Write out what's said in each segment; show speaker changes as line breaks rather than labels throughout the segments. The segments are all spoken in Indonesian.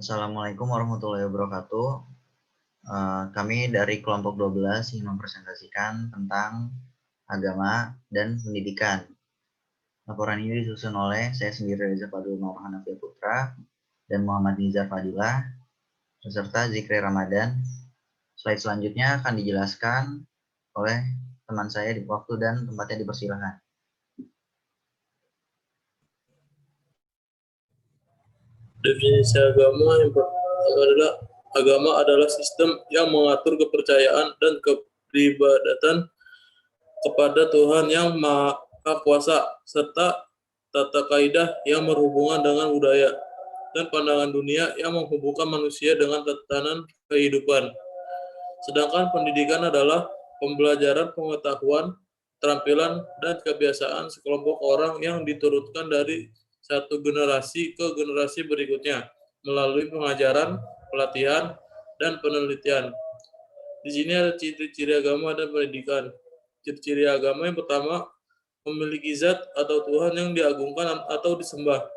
Assalamualaikum warahmatullahi wabarakatuh. Kami dari kelompok 12 ingin mempresentasikan tentang agama dan pendidikan. Laporan ini disusun oleh saya sendiri, Reza Fadul Nur Hanafiah Putra, dan Muhammad Nizar Fadilah, beserta Zikri Ramadan. Slide selanjutnya akan dijelaskan oleh teman saya di waktu dan tempatnya dipersilakan.
Definisi agama adalah sistem yang mengatur kepercayaan dan kepribadatan kepada Tuhan yang Maha Kuasa serta tata kaidah yang berhubungan dengan budaya dan pandangan dunia yang menghubungkan manusia dengan tatanan kehidupan. Sedangkan pendidikan adalah pembelajaran pengetahuan, keterampilan, dan kebiasaan sekelompok orang yang diturunkan dari satu generasi ke generasi berikutnya melalui pengajaran, pelatihan, dan penelitian. Di sini ada ciri-ciri agama dan pendidikan. Ciri-ciri agama yang pertama, memiliki zat atau Tuhan yang diagungkan atau disembah.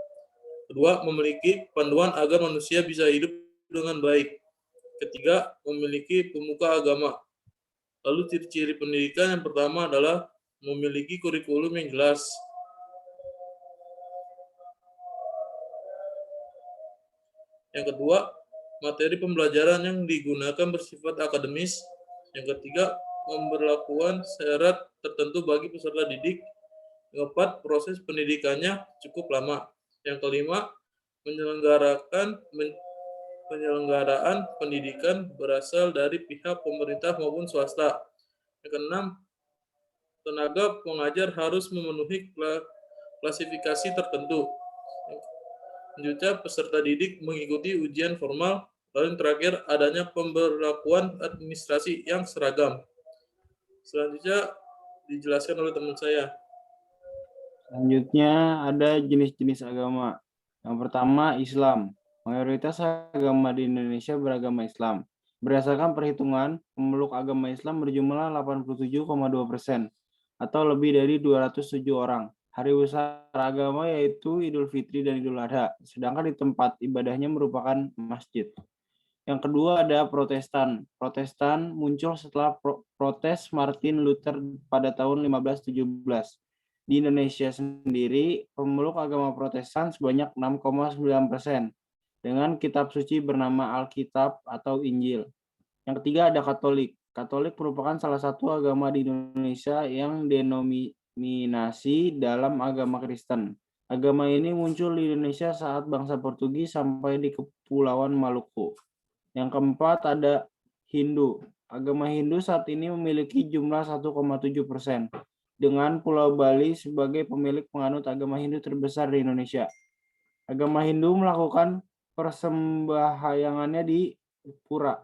Kedua, memiliki panduan agar manusia bisa hidup dengan baik. Ketiga, memiliki pemuka agama. Lalu ciri-ciri pendidikan yang pertama adalah memiliki kurikulum yang jelas. Yang kedua, materi pembelajaran yang digunakan bersifat akademis. Yang ketiga, pemberlakuan syarat tertentu bagi peserta didik. Yang keempat, proses pendidikannya cukup lama. Yang kelima, penyelenggaraan pendidikan berasal dari pihak pemerintah maupun swasta. Yang keenam, tenaga pengajar harus memenuhi klasifikasi tertentu. Selanjutnya, peserta didik mengikuti ujian formal. Lalu yang terakhir, adanya pemberlakuan administrasi yang seragam. Selanjutnya, dijelaskan oleh teman saya.
Selanjutnya ada jenis-jenis agama. Yang pertama, Islam. Mayoritas agama di Indonesia beragama Islam. Berdasarkan perhitungan, pemeluk agama Islam berjumlah 87,2% atau lebih dari 207 orang. Hari besar agama yaitu Idul Fitri dan Idul Adha, sedangkan di tempat ibadahnya merupakan masjid. Yang kedua ada Protestan. Protestan muncul setelah protes Martin Luther pada tahun 1517. Di Indonesia sendiri, pemeluk agama Protestan sebanyak 6,9% dengan kitab suci bernama Alkitab atau Injil. Yang ketiga ada Katolik. Katolik merupakan salah satu agama di Indonesia yang denominasi dalam agama Kristen. Agama ini muncul di Indonesia saat bangsa Portugis sampai di Kepulauan Maluku. Yang keempat ada Hindu. Agama Hindu saat ini memiliki jumlah 1,7%. Dengan Pulau Bali sebagai pemilik penganut agama Hindu terbesar di Indonesia. Agama Hindu melakukan persembahyangannya di pura.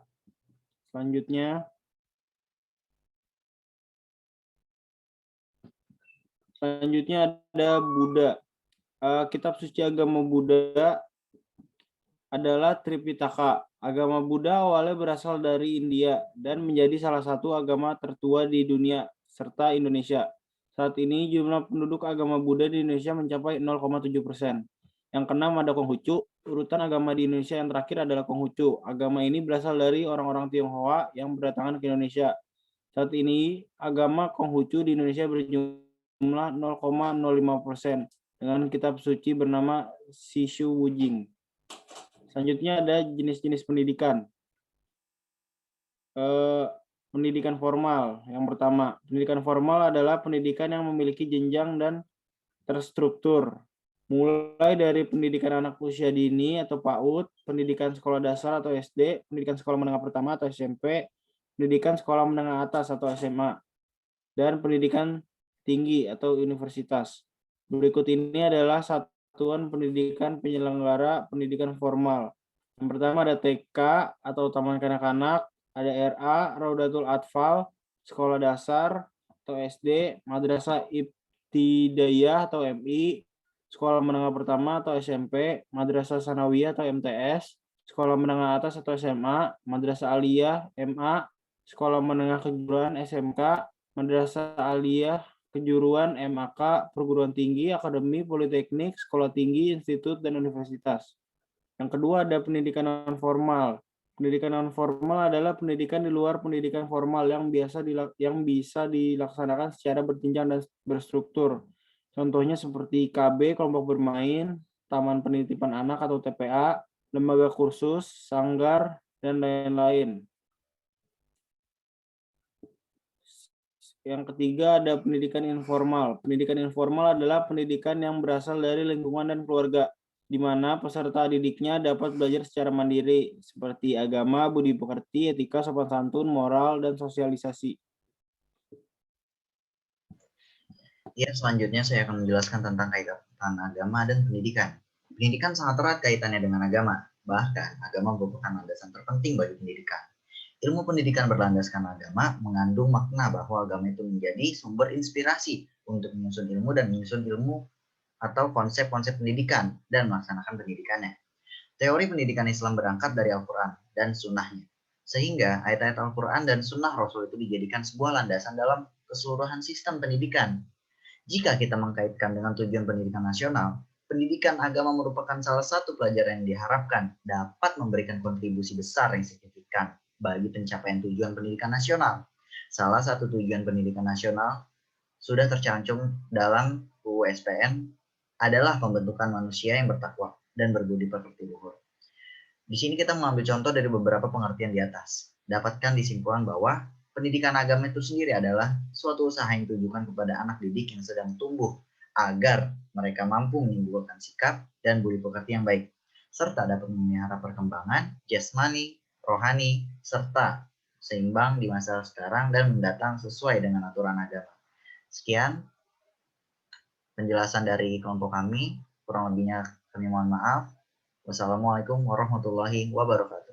Selanjutnya ada Buddha. Kitab suci agama Buddha adalah Tripitaka. Agama Buddha awalnya berasal dari India dan menjadi salah satu agama tertua di dunia serta Indonesia. Saat ini jumlah penduduk agama Buddha di Indonesia mencapai 0,7%. Yang keenam ada Konghucu. Urutan agama di Indonesia yang terakhir adalah Konghucu. Agama ini berasal dari orang-orang Tionghoa yang berdatangan ke Indonesia. Saat ini agama Konghucu di Indonesia berjumlah 0,05% dengan kitab suci bernama Sishu Wujing. Selanjutnya ada jenis-jenis pendidikan. Pendidikan formal. Yang pertama, pendidikan formal adalah pendidikan yang memiliki jenjang dan terstruktur. Mulai dari pendidikan anak usia dini atau PAUD, pendidikan sekolah dasar atau SD, pendidikan sekolah menengah pertama atau SMP, pendidikan sekolah menengah atas atau SMA, dan pendidikan tinggi atau universitas. Berikut ini adalah satuan pendidikan penyelenggara pendidikan formal. Yang pertama ada TK atau Taman Kanak-kanak, ada RA, Raudatul Atfal, sekolah dasar atau SD, Madrasah Ibtidaiyah atau MI, sekolah menengah pertama atau SMP, Madrasah Sanawiyah atau MTS, sekolah menengah atas atau SMA, Madrasah Aliyah MA, sekolah menengah kejuruan SMK, Madrasah Aliyah kejuruan MAK, perguruan tinggi, akademi, politeknik, sekolah tinggi, institut, dan universitas. Yang kedua ada pendidikan non formal. Pendidikan non formal adalah pendidikan di luar pendidikan formal yang bisa dilaksanakan secara berjenjang dan berstruktur. Contohnya seperti KB, kelompok bermain, taman penitipan anak atau TPA, lembaga kursus, sanggar, dan lain-lain. Yang ketiga ada pendidikan informal. Pendidikan informal adalah pendidikan yang berasal dari lingkungan dan keluarga, di mana peserta didiknya dapat belajar secara mandiri, seperti agama, budi pekerti, etika, sopan santun, moral, dan sosialisasi.
Ya, selanjutnya saya akan menjelaskan tentang kaitan agama dan pendidikan. Pendidikan sangat erat kaitannya dengan agama. Bahkan, agama merupakan landasan terpenting bagi pendidikan. Ilmu pendidikan berlandaskan agama mengandung makna bahwa agama itu menjadi sumber inspirasi untuk menyusun ilmu dan menyusun ilmu atau konsep-konsep pendidikan dan melaksanakan pendidikannya. Teori pendidikan Islam berangkat dari Al-Quran dan sunnahnya. Sehingga ayat-ayat Al-Quran dan sunnah Rasul itu dijadikan sebuah landasan dalam keseluruhan sistem pendidikan. Jika kita mengkaitkan dengan tujuan pendidikan nasional, pendidikan agama merupakan salah satu pelajaran yang diharapkan dapat memberikan kontribusi besar yang signifikan bagi pencapaian tujuan pendidikan nasional. Salah satu tujuan pendidikan nasional sudah tercantum dalam UU SPN adalah pembentukan manusia yang bertakwa dan berbudi pekerti luhur. Di sini kita mengambil contoh dari beberapa pengertian di atas. Dapatkan disimpulan bahwa pendidikan agama itu sendiri adalah suatu usaha yang ditujukan kepada anak didik yang sedang tumbuh agar mereka mampu menimbulkan sikap dan budi pekerti yang baik, serta dapat memelihara perkembangan jasmani, rohani, serta seimbang di masa sekarang dan mendatang sesuai dengan aturan agama. Sekian penjelasan dari kelompok kami. Kurang lebihnya kami mohon maaf. Wassalamualaikum warahmatullahi wabarakatuh.